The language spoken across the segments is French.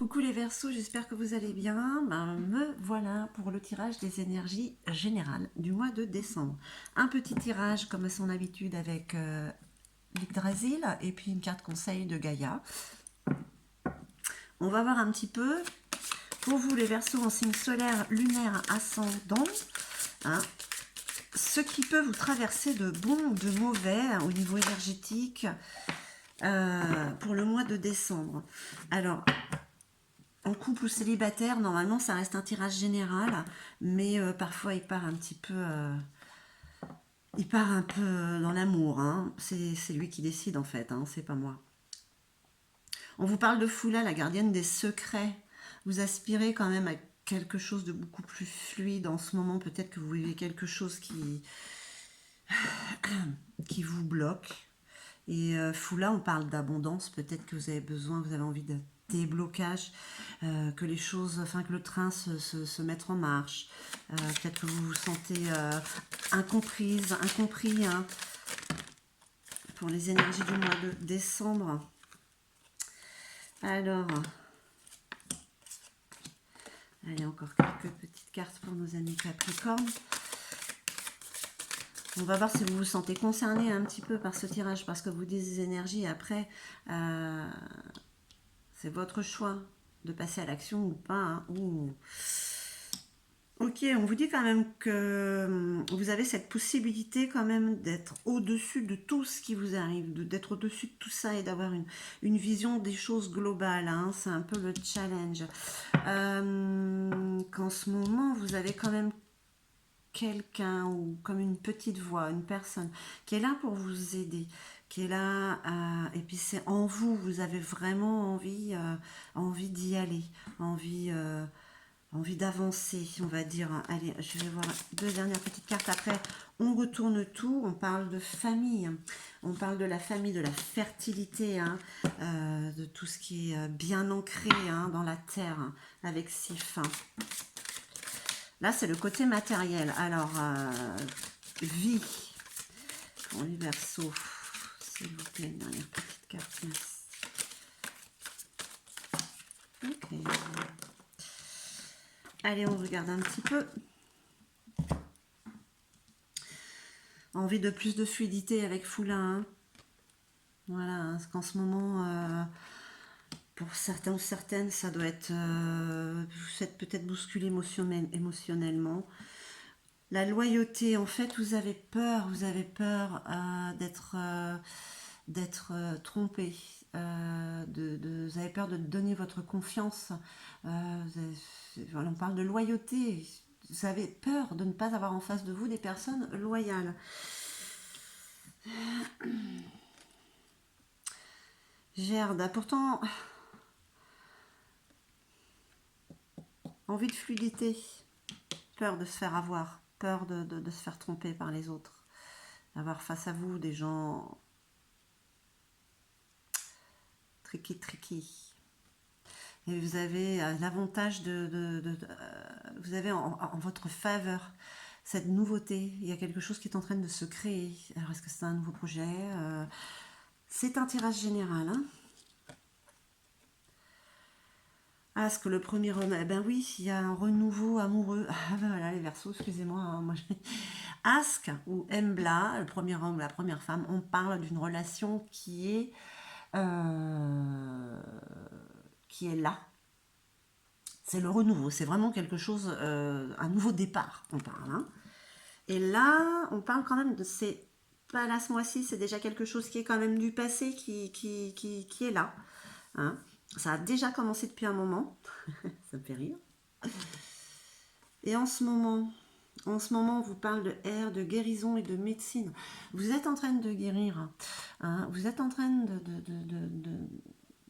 Coucou les Verseaux, j'espère que vous allez bien. Me voilà pour le tirage des énergies générales du mois de décembre. Un petit tirage comme à son habitude avec l'Yggdrasil et puis une carte conseil de Gaïa. On va voir un petit peu pour vous les Verseaux en signe solaire, lunaire, ascendant, hein, ce qui peut vous traverser de bon ou de mauvais au niveau énergétique pour le mois de décembre. Alors, en couple ou célibataire, normalement, ça reste un tirage général, mais parfois il part un petit peu, il part un peu dans l'amour. Hein. C'est lui qui décide en fait, hein, c'est pas moi. On vous parle de Foula, la gardienne des secrets. Vous aspirez quand même à quelque chose de beaucoup plus fluide en ce moment. Peut-être que vous vivez quelque chose qui vous bloque. Et Foula, on parle d'abondance. Peut-être que vous avez besoin, vous avez envie de déblocage, que les choses, enfin que le train se mette en marche. Peut-être que vous vous sentez incomprise, incompris hein, pour les énergies du mois de décembre. Alors, allez, encore quelques petites cartes pour nos amis Capricorne. On va voir si vous vous sentez concerné un petit peu par ce tirage, parce que vous dites des énergies après, c'est votre choix de passer à l'action ou pas. Hein. Ouh. Ok, on vous dit quand même que vous avez cette possibilité quand même d'être au-dessus de tout ce qui vous arrive, d'être au-dessus de tout ça et d'avoir une vision des choses globales. Hein. C'est un peu le challenge. Qu'en ce moment, vous avez quand même quelqu'un ou comme une petite voix, une personne qui est là pour vous aider, qui est là, et puis c'est en vous, vous avez vraiment envie d'y aller, envie d'avancer, on va dire. Allez, je vais voir deux dernières petites cartes. Après, on retourne tout. On parle de famille. On parle de la famille, de la fertilité, hein, de tout ce qui est bien ancré hein, dans la terre, hein, avec Sif. Là, c'est le côté matériel. Alors, vie. Pour les Verseaux, s'il vous plaît, une dernière petite carte. Ok. Allez, on regarde un petit peu. Envie de plus de fluidité avec Foula. Hein. Voilà, parce qu'en ce moment, pour certains ou certaines, ça doit être... vous êtes peut-être bousculé émotionnellement. La loyauté, en fait, vous avez peur d'être trompé. Vous avez peur de donner votre confiance. On parle de loyauté. Vous avez peur de ne pas avoir en face de vous des personnes loyales. Gerda, pourtant, envie de fluidité, peur de se faire avoir, peur de se faire tromper par les autres, d'avoir face à vous des gens tricky. Et vous avez l'avantage vous avez en votre faveur cette nouveauté. Il y a quelque chose qui est en train de se créer. Alors, est-ce que c'est un nouveau projet c'est un tirage général. Hein. Asque, le premier homme. Eh ben oui, il y a un renouveau amoureux. Ah ben voilà, les Verseaux, excusez-moi. Hein, Asque ou Embla, le premier homme ou la première femme, on parle d'une relation qui est là. C'est le renouveau, c'est vraiment quelque chose, un nouveau départ, on parle. Hein. Et là, on parle quand même de c'est pas là ce mois-ci, c'est déjà quelque chose qui est quand même du passé qui est là. Hein. Ça a déjà commencé depuis un moment, ça me fait rire. Et en ce moment, on vous parle de air, de guérison et de médecine. Vous êtes en train de guérir, hein. Vous êtes en train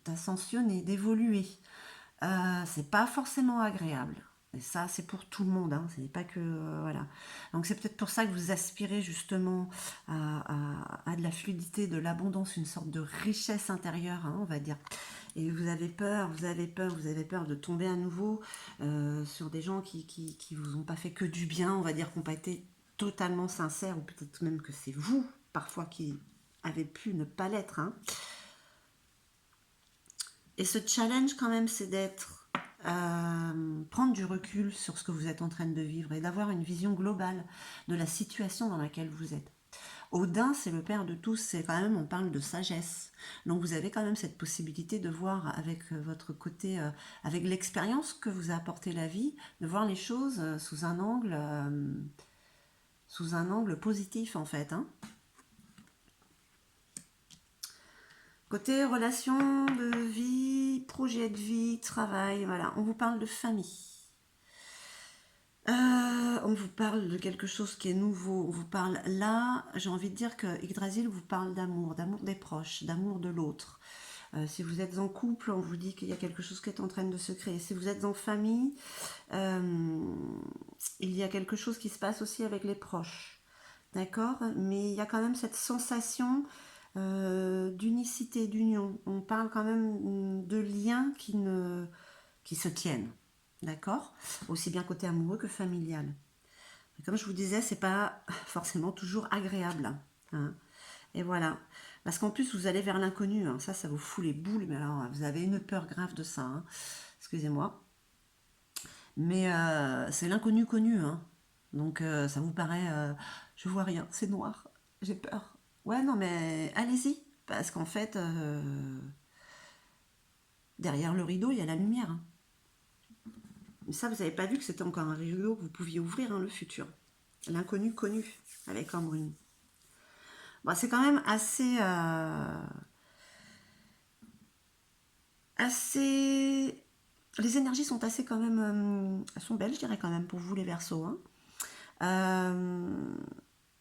d'ascensionner, d'évoluer. C'est pas forcément agréable. Et ça, c'est pour tout le monde. Hein. Ce n'est pas que... voilà. Donc, c'est peut-être pour ça que vous aspirez justement à de la fluidité, de l'abondance, une sorte de richesse intérieure, hein, on va dire. Et vous avez peur de tomber à nouveau sur des gens qui vous ont pas fait que du bien, on va dire, qui n'ont pas été totalement sincères, ou peut-être même que c'est vous, parfois, qui avez pu ne pas l'être. Hein. Et ce challenge quand même, c'est d'être, prendre du recul sur ce que vous êtes en train de vivre et d'avoir une vision globale de la situation dans laquelle vous êtes. Odin, c'est le père de tous, c'est quand même, on parle de sagesse. Donc vous avez quand même cette possibilité de voir avec votre côté, avec l'expérience que vous a apporté la vie, de voir les choses sous un angle positif en fait. Hein. Côté relation de vie, projet de vie, travail, voilà, on vous parle de famille. On vous parle de quelque chose qui est nouveau, on vous parle là, j'ai envie de dire que Yggdrasil vous parle d'amour, d'amour des proches, d'amour de l'autre. Si vous êtes en couple, on vous dit qu'il y a quelque chose qui est en train de se créer. Si vous êtes en famille, il y a quelque chose qui se passe aussi avec les proches. D'accord? Mais il y a quand même cette sensation d'unicité, d'union. On parle quand même de liens qui se tiennent. D'accord? Aussi bien côté amoureux que familial. Et comme je vous disais, c'est pas forcément toujours agréable. Hein. Et voilà. Parce qu'en plus, vous allez vers l'inconnu. Hein. Ça vous fout les boules. Mais alors, vous avez une peur grave de ça. Hein. Excusez-moi. Mais c'est l'inconnu connu. Hein. Donc, ça vous paraît... je vois rien. C'est noir. J'ai peur. Ouais, non, mais allez-y. Parce qu'en fait, derrière le rideau, il y a la lumière. Hein. Mais ça, vous n'avez pas vu que c'était encore un rideau que vous pouviez ouvrir, hein, le futur. L'inconnu connu, avec Ambrune. Bon, c'est quand même assez... Les énergies sont assez quand même... elles sont belles, je dirais quand même, pour vous les Verseaux. Hein.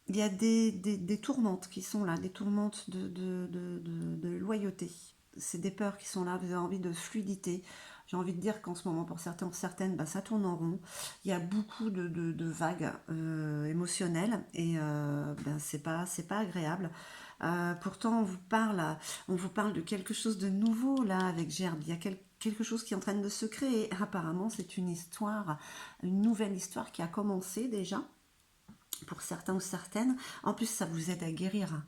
Il y a des tourmentes qui sont là, des tourmentes de loyauté. C'est des peurs qui sont là, vous avez envie de fluidité. J'ai envie de dire qu'en ce moment, pour certains, certaines, bah, ça tourne en rond. Il y a beaucoup de vagues émotionnelles et ben, c'est pas agréable. Pourtant, on vous parle de quelque chose de nouveau là avec Gerbe. Il y a quelque chose qui est en train de se créer. Et apparemment, c'est une histoire, une nouvelle histoire qui a commencé déjà pour certains ou certaines. En plus, ça vous aide à guérir.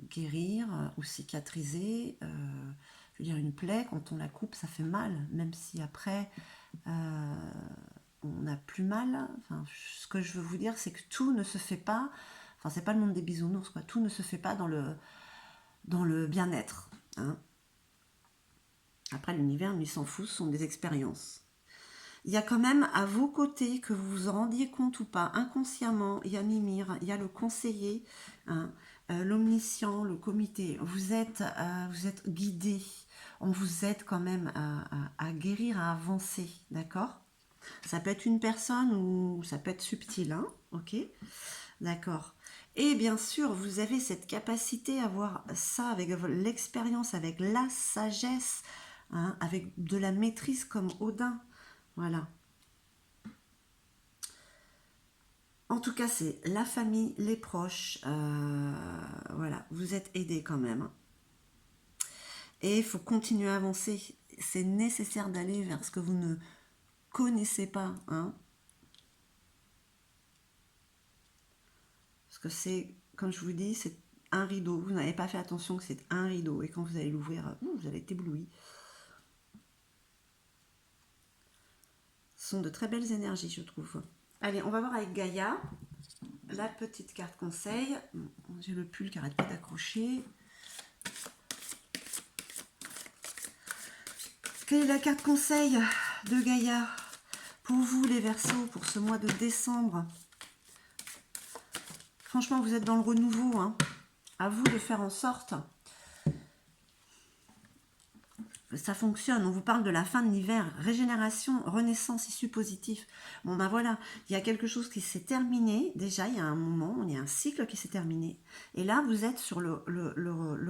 Guérir ou cicatriser. Je veux dire, une plaie, quand on la coupe, ça fait mal, même si après, on n'a plus mal. Enfin, ce que je veux vous dire, c'est que tout ne se fait pas, enfin, c'est pas le monde des bisounours, quoi. Tout ne se fait pas dans le bien-être. Hein. Après, l'univers, lui, s'en fout, ce sont des expériences. Il y a quand même à vos côtés, que vous vous rendiez compte ou pas, inconsciemment, il y a Mimir, il y a le conseiller, hein, l'omniscient, le comité. Vous êtes guidé, on vous aide quand même à guérir, à avancer, d'accord? Ça peut être une personne ou ça peut être subtil, hein, ok? D'accord. Et bien sûr, vous avez cette capacité à voir ça avec l'expérience, avec la sagesse, hein, avec de la maîtrise comme Odin. Voilà. En tout cas, c'est la famille, les proches. Voilà, vous êtes aidés quand même. Et il faut continuer à avancer. C'est nécessaire d'aller vers ce que vous ne connaissez pas. Hein. Parce que c'est, comme je vous dis, c'est un rideau. Vous n'avez pas fait attention que c'est un rideau. Et quand vous allez l'ouvrir, vous allez être ébloui. Ce sont de très belles énergies, je trouve. Allez, on va voir avec Gaïa. La petite carte conseil. J'ai le pull qui arrête pas d'accrocher. Quelle est la carte conseil de Gaïa pour vous les Verseaux pour ce mois de décembre? Franchement, vous êtes dans le renouveau. Hein. À vous de faire en sorte. Ça fonctionne. On vous parle de la fin de l'hiver. Régénération, renaissance, issue positif. Bon ben voilà, il y a quelque chose qui s'est terminé. Déjà, il y a un moment, il y a un cycle qui s'est terminé. Et là, vous êtes sur le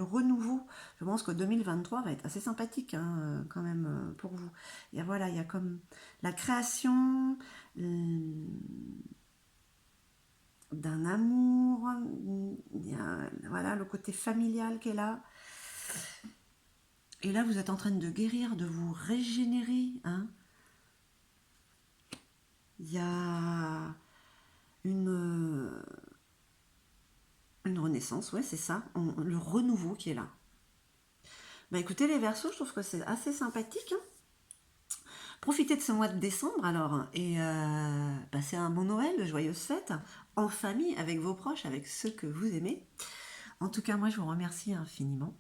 renouveau. Je pense que 2023 va être assez sympathique hein, quand même pour vous. Et voilà, il y a comme la création d'un amour. Il y a voilà, le côté familial qui est là. Et là, vous êtes en train de guérir, de vous régénérer. Hein. Il y a une renaissance, ouais, c'est ça, le renouveau qui est là. Bah écoutez les Verseaux, je trouve que c'est assez sympathique, hein. Profitez de ce mois de décembre alors et passez un bon Noël, de joyeuses fêtes, en famille, avec vos proches, avec ceux que vous aimez. En tout cas, moi je vous remercie infiniment.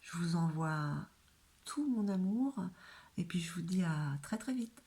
Je vous envoie tout mon amour et puis je vous dis à très très vite.